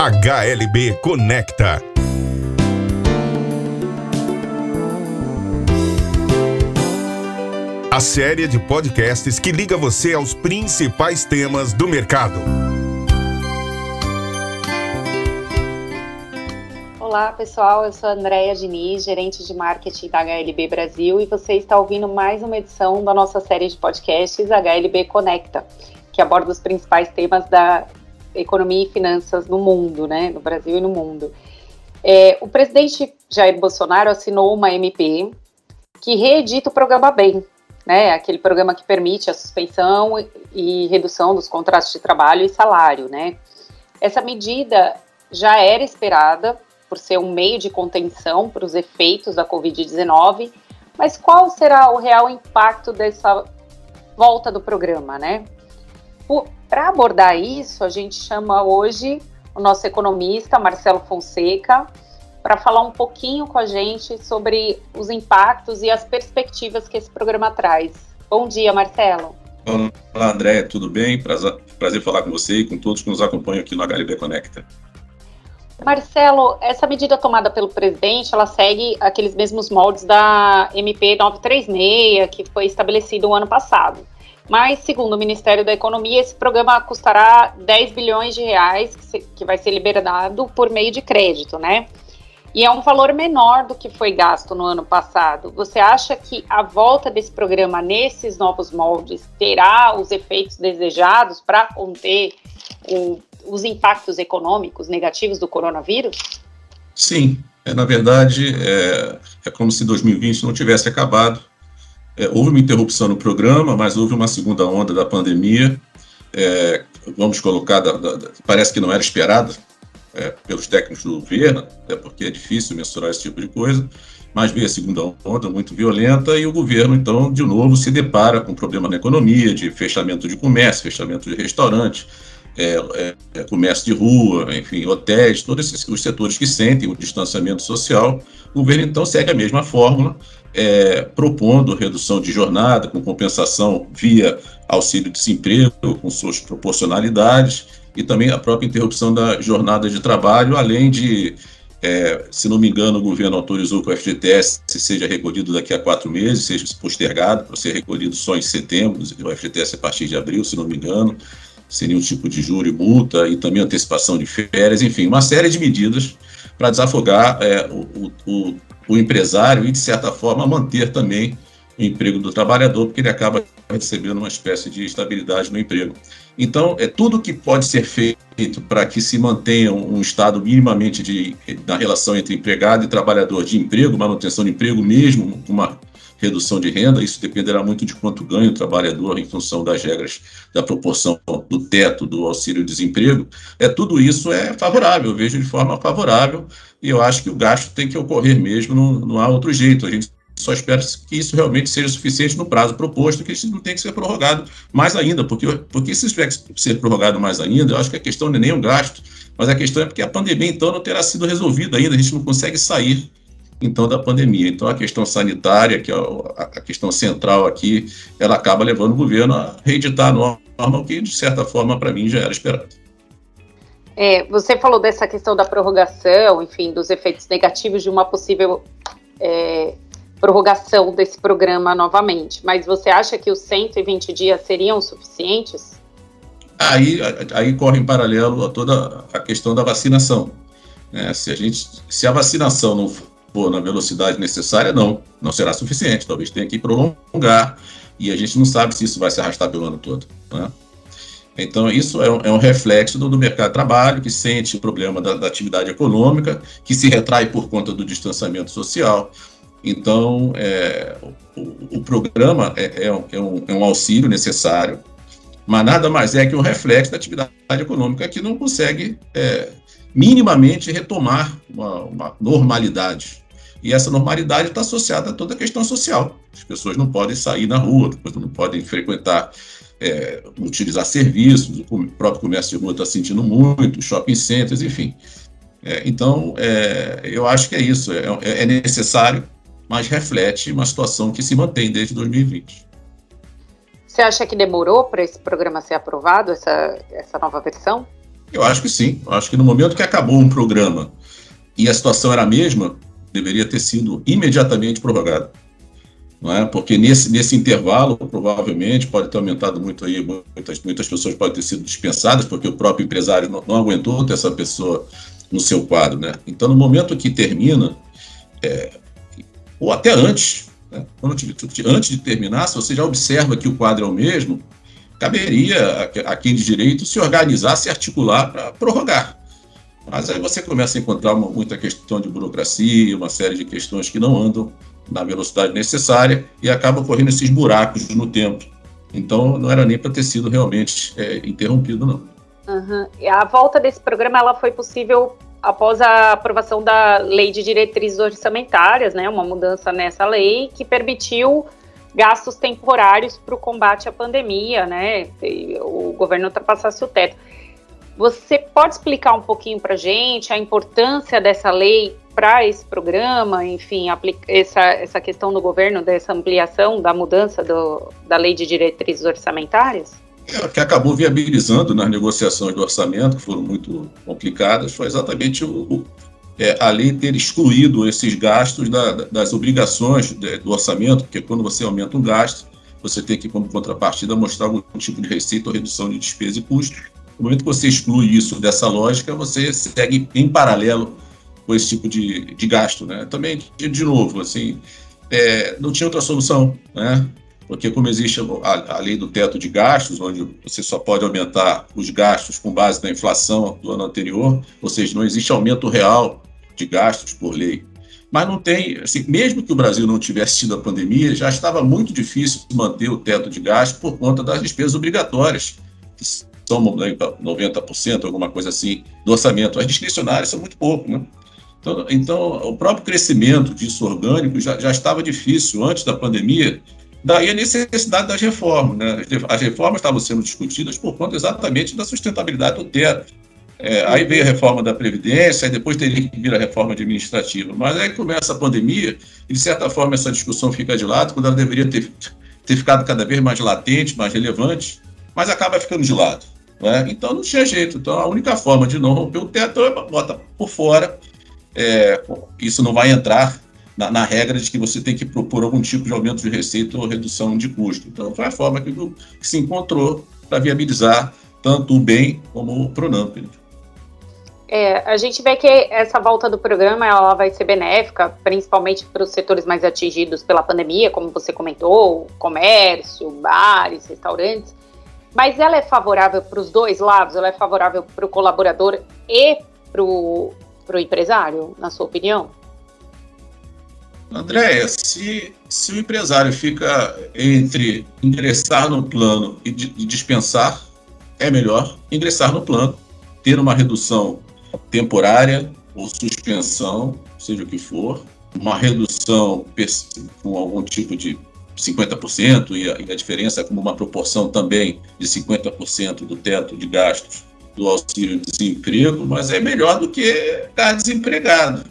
HLB Conecta. A série de podcasts que liga você aos principais temas do mercado. Olá pessoal, eu sou a Andréia Diniz, gerente de marketing da HLB Brasil, e você está ouvindo mais uma edição da nossa série de podcasts HLB Conecta, que aborda os principais temas da economia e finanças no mundo, né, no Brasil e no mundo. O presidente Jair Bolsonaro assinou uma MP que reedita o programa BEM, né, aquele programa que permite a suspensão e redução dos contratos de trabalho e salário, né. Essa medida já era esperada por ser um meio de contenção para os efeitos da Covid-19, mas qual será o real impacto dessa volta do programa, né? Para abordar isso, a gente chama hoje o nosso economista, Marcelo Fonseca, para falar um pouquinho com a gente sobre os impactos e as perspectivas que esse programa traz. Bom dia, Marcelo. Olá, André, tudo bem? Prazer falar com você e com todos que nos acompanham aqui no HLB Conecta. Marcelo, essa medida tomada pelo presidente, ela segue aqueles mesmos moldes da MP 936, que foi estabelecido o ano passado. Mas, segundo o Ministério da Economia, esse programa custará 10 bilhões de reais, que vai ser liberado por meio de crédito, né? E é um valor menor do que foi gasto no ano passado. Você acha que a volta desse programa nesses novos moldes terá os efeitos desejados para conter os impactos econômicos negativos do coronavírus? Sim, na verdade, é como se 2020 não tivesse acabado. Houve uma interrupção no programa, mas houve uma segunda onda da pandemia, vamos colocar, parece que não era esperada pelos técnicos do governo, até porque é difícil mensurar esse tipo de coisa, mas veio a segunda onda muito violenta e o governo, então, de novo, se depara com um problema na economia, de fechamento de comércio, fechamento de restaurante, comércio de rua, enfim, hotéis, todos os setores que sentem o distanciamento social. O governo, então, segue a mesma fórmula, propondo redução de jornada, com compensação via auxílio-desemprego, com suas proporcionalidades, e também a própria interrupção da jornada de trabalho, além de, se não me engano, o governo autorizou que o FGTS seja recolhido daqui a 4 meses, seja postergado para ser recolhido só em setembro, o FGTS a partir de abril, se não me engano. Seria um tipo de juro e multa e também antecipação de férias, enfim, uma série de medidas para desafogar o empresário e, de certa forma, manter também o emprego do trabalhador, porque ele acaba recebendo uma espécie de estabilidade no emprego. Então, tudo que pode ser feito para que se mantenha um estado minimamente na relação entre empregado e trabalhador, de emprego, manutenção de emprego, mesmo com uma redução de renda, isso dependerá muito de quanto ganha o trabalhador em função das regras da proporção do teto do auxílio-desemprego, tudo isso é favorável, eu vejo de forma favorável, e eu acho que o gasto tem que ocorrer mesmo, não há outro jeito, a gente só espera que isso realmente seja suficiente no prazo proposto, que isso não tem que ser prorrogado mais ainda, porque se tiver que ser prorrogado mais ainda, eu acho que a questão não é nem o gasto, mas a questão é porque a pandemia, então, não terá sido resolvida ainda, a gente não consegue sair então da pandemia. Então a questão sanitária, que é a questão central aqui, ela acaba levando o governo a reeditar a norma, o que de certa forma para mim já era esperado. Você falou dessa questão da prorrogação, enfim, dos efeitos negativos de uma possível prorrogação desse programa novamente, mas você acha que os 120 dias seriam suficientes? Aí corre em paralelo a toda a questão da vacinação, né? Se a vacinação não for na velocidade necessária, não será suficiente, talvez tenha que prolongar, e a gente não sabe se isso vai se arrastar pelo ano todo, né? Então, isso é um reflexo do mercado de trabalho, que sente o problema da atividade econômica, que se retrai por conta do distanciamento social. Então, o programa é um auxílio necessário, mas nada mais é que um reflexo da atividade econômica que não consegue minimamente retomar uma normalidade. E essa normalidade está associada a toda a questão social. As pessoas não podem sair na rua, não podem frequentar, utilizar serviços, o próprio comércio de rua está sentindo muito, shopping centers, enfim. Então, eu acho que é isso, é necessário, mas reflete uma situação que se mantém desde 2020. Você acha que demorou para esse programa ser aprovado, essa nova versão? Eu acho que sim. Eu acho que no momento que acabou um programa e a situação era a mesma, deveria ter sido imediatamente prorrogado. Não é? Porque nesse intervalo, provavelmente, pode ter aumentado muito aí, muitas pessoas podem ter sido dispensadas, porque o próprio empresário não aguentou ter essa pessoa no seu quadro. Né? Então, no momento que termina, ou até antes, né? Antes de terminar, se você já observa que o quadro é o mesmo, caberia a quem de direito se organizar, se articular para prorrogar. Mas aí você começa a encontrar muita questão de burocracia, uma série de questões que não andam na velocidade necessária e acabam correndo esses buracos no tempo. Então, não era nem para ter sido realmente interrompido, não. Uhum. A volta desse programa ela foi possível após a aprovação da Lei de Diretrizes Orçamentárias, né, uma mudança nessa lei que permitiu gastos temporários para o combate à pandemia, né, o governo ultrapassasse o teto. Você pode explicar um pouquinho para a gente a importância dessa lei para esse programa, enfim, essa questão do governo, dessa ampliação, da mudança da Lei de Diretrizes Orçamentárias? O que acabou viabilizando nas negociações do orçamento, que foram muito complicadas, foi exatamente a lei ter excluído esses gastos das obrigações do orçamento, porque quando você aumenta um gasto, você tem que, como contrapartida, mostrar algum tipo de receita ou redução de despesa e custo. No momento que você exclui isso dessa lógica, você segue em paralelo com esse tipo de gasto, né? Também, de novo, assim, não tinha outra solução, né? Porque como existe a lei do teto de gastos, onde você só pode aumentar os gastos com base na inflação do ano anterior, ou seja, não existe aumento real de gastos por lei. Mas não tem, assim, mesmo que o Brasil não tivesse tido a pandemia, já estava muito difícil manter o teto de gastos por conta das despesas obrigatórias, que são 90%, alguma coisa assim, do orçamento. As discricionárias são muito pouco, né? Então, o próprio crescimento disso orgânico já estava difícil antes da pandemia, daí a necessidade das reformas, né? As reformas estavam sendo discutidas por conta exatamente da sustentabilidade do teto. Aí veio a reforma da Previdência, aí depois teria que vir a reforma administrativa. Mas aí começa a pandemia e, de certa forma, essa discussão fica de lado, quando ela deveria ter ficado cada vez mais latente, mais relevante, mas acaba ficando de lado. Né? Então, não tinha jeito. Então, a única forma de não romper o teto é botar por fora. Isso não vai entrar na regra de que você tem que propor algum tipo de aumento de receita ou redução de custo. Então, foi a forma que se encontrou para viabilizar tanto o bem como o Pronamp. A gente vê que essa volta do programa ela vai ser benéfica, principalmente para os setores mais atingidos pela pandemia, como você comentou, comércio, bares, restaurantes, mas ela é favorável para os dois lados? Ela é favorável para o colaborador e para o empresário, na sua opinião? Andréia, se o empresário fica entre ingressar no plano e dispensar, é melhor ingressar no plano, ter uma redução temporária ou suspensão, seja o que for, uma redução com algum tipo de 50% e a diferença é como uma proporção também de 50% do teto de gastos do auxílio-desemprego, mas é melhor do que estar desempregado.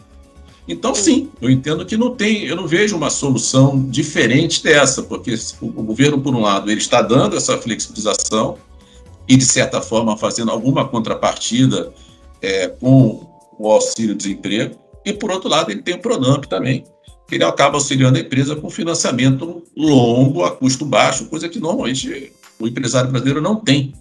Então, sim, eu entendo que eu não vejo uma solução diferente dessa, porque o governo, por um lado, ele está dando essa flexibilização e, de certa forma, fazendo alguma contrapartida com o auxílio-desemprego, e, por outro lado, ele tem o Pronamp também, que ele acaba auxiliando a empresa com financiamento longo, a custo baixo, coisa que normalmente o empresário brasileiro não tem,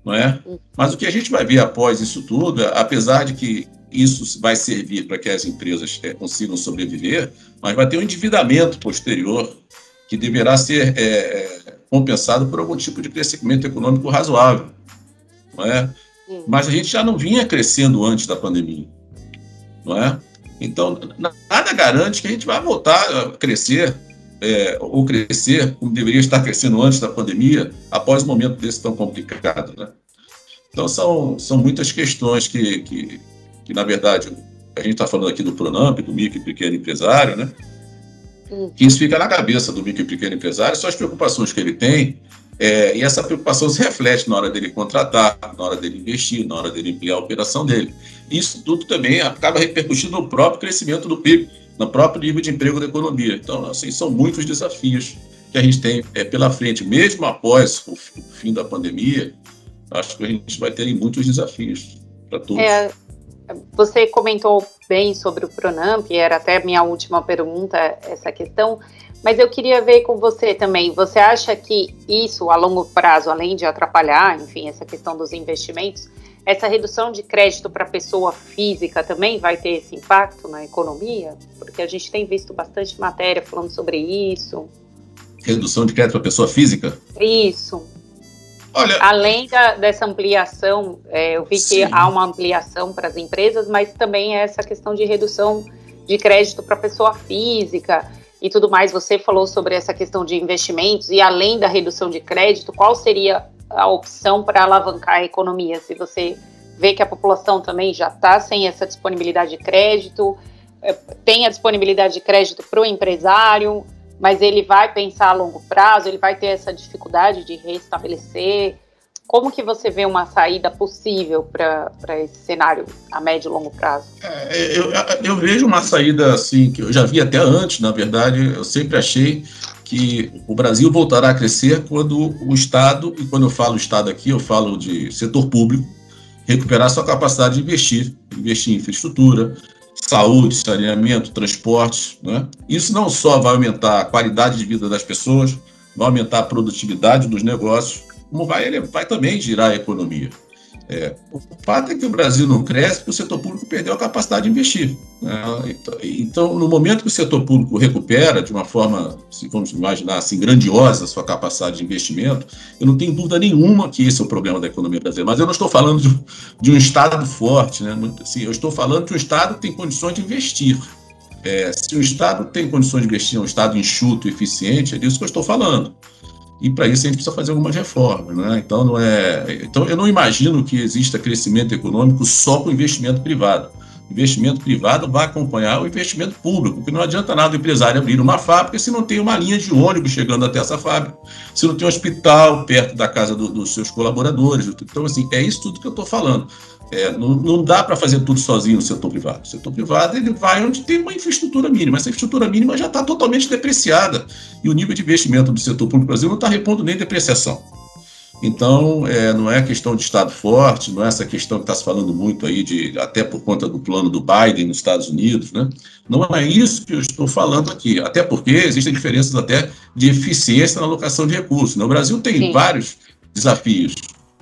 não é? Mas o que a gente vai ver após isso tudo, apesar de que isso vai servir para que as empresas consigam sobreviver, mas vai ter um endividamento posterior que deverá ser compensado por algum tipo de crescimento econômico razoável, não é? Mas a gente já não vinha crescendo antes da pandemia, não é? Então, nada garante que a gente vai voltar a crescer, ou crescer como deveria estar crescendo antes da pandemia, após um momento desse tão complicado, né? Então, são muitas questões que na verdade, a gente está falando aqui do Pronamp, do micro e pequeno empresário, né? Que isso fica na cabeça do micro e pequeno empresário, são as preocupações que ele tem, e essa preocupação se reflete na hora dele contratar, na hora dele investir, na hora dele ampliar a operação dele. Isso tudo também acaba repercutindo no próprio crescimento do PIB, no próprio nível de emprego da economia. Então, assim, são muitos desafios que a gente tem pela frente, mesmo após o fim da pandemia. Acho que a gente vai ter muitos desafios para todos. Você comentou bem sobre o Pronamp, era até minha última pergunta, essa questão, mas eu queria ver com você também, você acha que isso, a longo prazo, além de atrapalhar, enfim, essa questão dos investimentos, essa redução de crédito para pessoa física também vai ter esse impacto na economia? Porque a gente tem visto bastante matéria falando sobre isso. Redução de crédito para pessoa física? Isso. Olha, além dessa ampliação, eu vi que há uma ampliação para as empresas, mas também essa questão de redução de crédito para pessoa física e tudo mais. Você falou sobre essa questão de investimentos e além da redução de crédito, qual seria a opção para alavancar a economia? Se você vê que a população também já está sem essa disponibilidade de crédito, tem a disponibilidade de crédito para o empresário, mas ele vai pensar a longo prazo, ele vai ter essa dificuldade de restabelecer. Como que você vê uma saída possível para esse cenário a médio e longo prazo? Eu vejo uma saída assim, que eu já vi até antes, na verdade, eu sempre achei que o Brasil voltará a crescer quando o Estado, e quando eu falo Estado aqui, eu falo de setor público, recuperar sua capacidade de investir em infraestrutura, saúde, saneamento, transportes, né? Isso não só vai aumentar a qualidade de vida das pessoas, vai aumentar a produtividade dos negócios, como ele vai também girar a economia. O fato é que o Brasil não cresce porque o setor público perdeu a capacidade de investir, né? Então, no momento que o setor público recupera de uma forma, vamos imaginar assim, grandiosa a sua capacidade de investimento, eu não tenho dúvida nenhuma que esse é o problema da economia brasileira. Mas eu não estou falando de um Estado forte, né? Assim, eu estou falando de um Estado que tem condições de investir. Se o Estado tem condições de investir, um Estado enxuto e eficiente, é disso que eu estou falando. E para isso a gente precisa fazer algumas reformas, né? Então, eu não imagino que exista crescimento econômico só com investimento privado. O investimento privado vai acompanhar o investimento público, porque não adianta nada o empresário abrir uma fábrica se não tem uma linha de ônibus chegando até essa fábrica, se não tem um hospital perto da casa dos seus colaboradores. Então, assim, é isso tudo que eu estou falando. Não dá para fazer tudo sozinho no setor privado. O setor privado ele vai onde tem uma infraestrutura mínima. Essa infraestrutura mínima já está totalmente depreciada. E o nível de investimento do setor público do Brasil não está repondo nem depreciação. Então, não é questão de Estado forte, não é essa questão que está se falando muito aí, até por conta do plano do Biden nos Estados Unidos, né? Não é isso que eu estou falando aqui. Até porque existem diferenças até de eficiência na alocação de recursos. No Brasil tem vários desafios.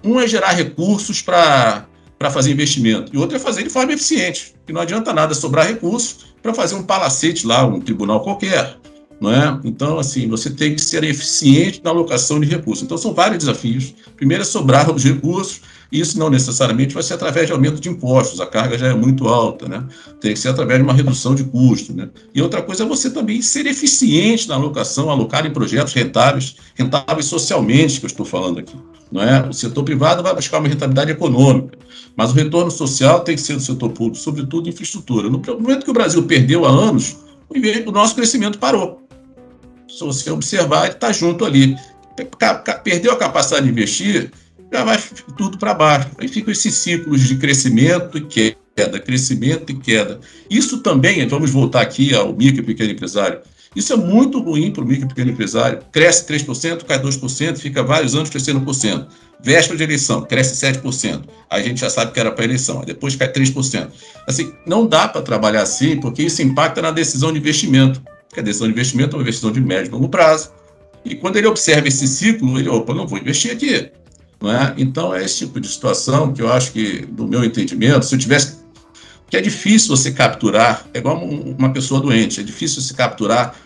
Um é gerar recursos para fazer investimento, e outro é fazer de forma eficiente, que não adianta nada sobrar recursos para fazer um palacete lá, um tribunal qualquer, não é? Então, assim, você tem que ser eficiente na alocação de recursos. Então, são vários desafios. Primeiro é sobrar os recursos, e isso não necessariamente vai ser através de aumento de impostos, a carga já é muito alta, né? Tem que ser através de uma redução de custos, né? E outra coisa é você também ser eficiente na alocação, alocar em projetos rentáveis socialmente, que eu estou falando aqui, não é? O setor privado vai buscar uma rentabilidade econômica, mas o retorno social tem que ser do setor público, sobretudo em infraestrutura. No momento que o Brasil perdeu há anos, o nosso crescimento parou. Se você observar, ele está junto ali. Perdeu a capacidade de investir, já vai tudo para baixo. Aí ficam esses ciclos de crescimento e queda, crescimento e queda. Isso também, vamos voltar aqui ao micro e pequeno empresário, isso é muito ruim para o micro e pequeno empresário. Cresce 3%, cai 2%, fica vários anos crescendo 1%. Véspera de eleição, cresce 7%. Aí a gente já sabe que era para eleição, aí depois cai 3%. Assim, não dá para trabalhar assim, porque isso impacta na decisão de investimento. Porque a decisão de investimento é uma decisão de médio e longo prazo. E quando ele observa esse ciclo, ele, não vou investir aqui. Não é? Então, é esse tipo de situação que eu acho que, no meu entendimento, se eu tivesse... que é difícil você capturar, é igual uma pessoa doente, é difícil você capturar.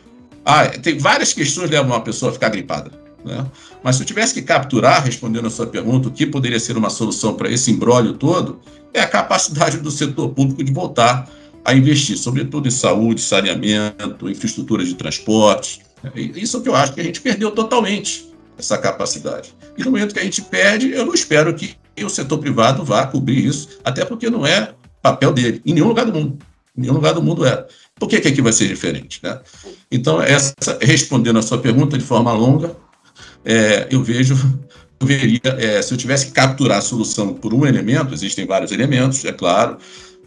Tem várias questões que levam uma pessoa a ficar gripada, né? Mas se eu tivesse que capturar, respondendo a sua pergunta, o que poderia ser uma solução para esse imbróglio todo, é a capacidade do setor público de voltar a investir, sobretudo em saúde, saneamento, infraestrutura de transporte. Isso é o que eu acho que a gente perdeu totalmente, essa capacidade. E no momento que a gente perde, eu não espero que o setor privado vá cobrir isso, até porque não é papel dele, em nenhum lugar do mundo. Em nenhum lugar do mundo é. Por que aqui vai ser diferente, né? Então, respondendo a sua pergunta de forma longa, eu veria, se eu tivesse que capturar a solução por um elemento, existem vários elementos, é claro,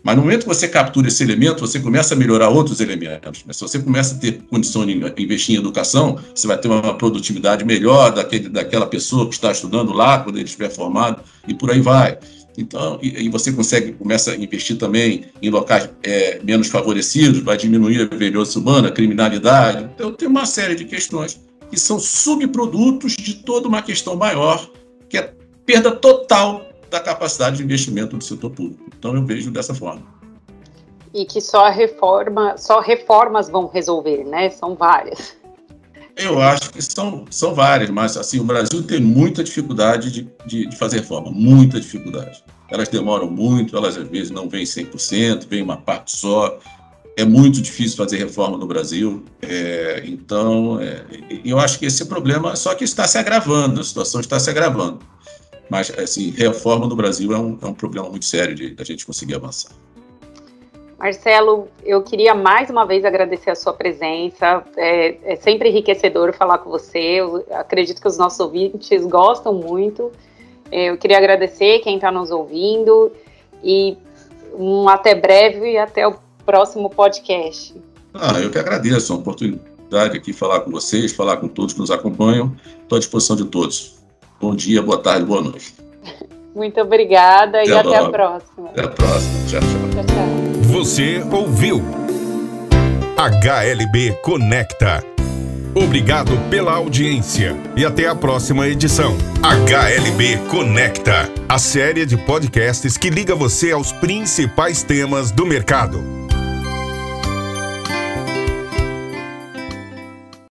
Mas no momento que você captura esse elemento, você começa a melhorar outros elementos. Mas se você começa a ter condição de investir em educação, você vai ter uma produtividade melhor daquela pessoa que está estudando lá, quando ele estiver formado, e por aí vai. Então, e você começa a investir também em locais menos favorecidos, vai diminuir a violência humana, a criminalidade. Então, tem uma série de questões que são subprodutos de toda uma questão maior, que é perda total da capacidade de investimento do setor público. Então, eu vejo dessa forma. E que só reformas vão resolver, né? São várias. Eu acho que são várias, mas assim, o Brasil tem muita dificuldade de fazer reforma, muita dificuldade. Elas demoram muito, elas às vezes não vêm 100%, vem uma parte só. É muito difícil fazer reforma no Brasil. Então, eu acho que esse problema, só que está se agravando, a situação está se agravando. Mas, assim, reforma no Brasil é um problema muito sério da gente conseguir avançar. Marcelo, eu queria mais uma vez agradecer a sua presença. É sempre enriquecedor falar com você. Eu acredito que os nossos ouvintes gostam muito. Eu queria agradecer quem está nos ouvindo e até breve e até o próximo podcast. Eu que agradeço a oportunidade aqui de falar com vocês, falar com todos que nos acompanham. Estou à disposição de todos. Bom dia, boa tarde, boa noite. Muito obrigada e até a próxima. Até a próxima. Tchau, tchau. Tchau, tchau. Você ouviu HLB Conecta. Obrigado pela audiência e até a próxima edição. HLB Conecta, a série de podcasts que liga você aos principais temas do mercado.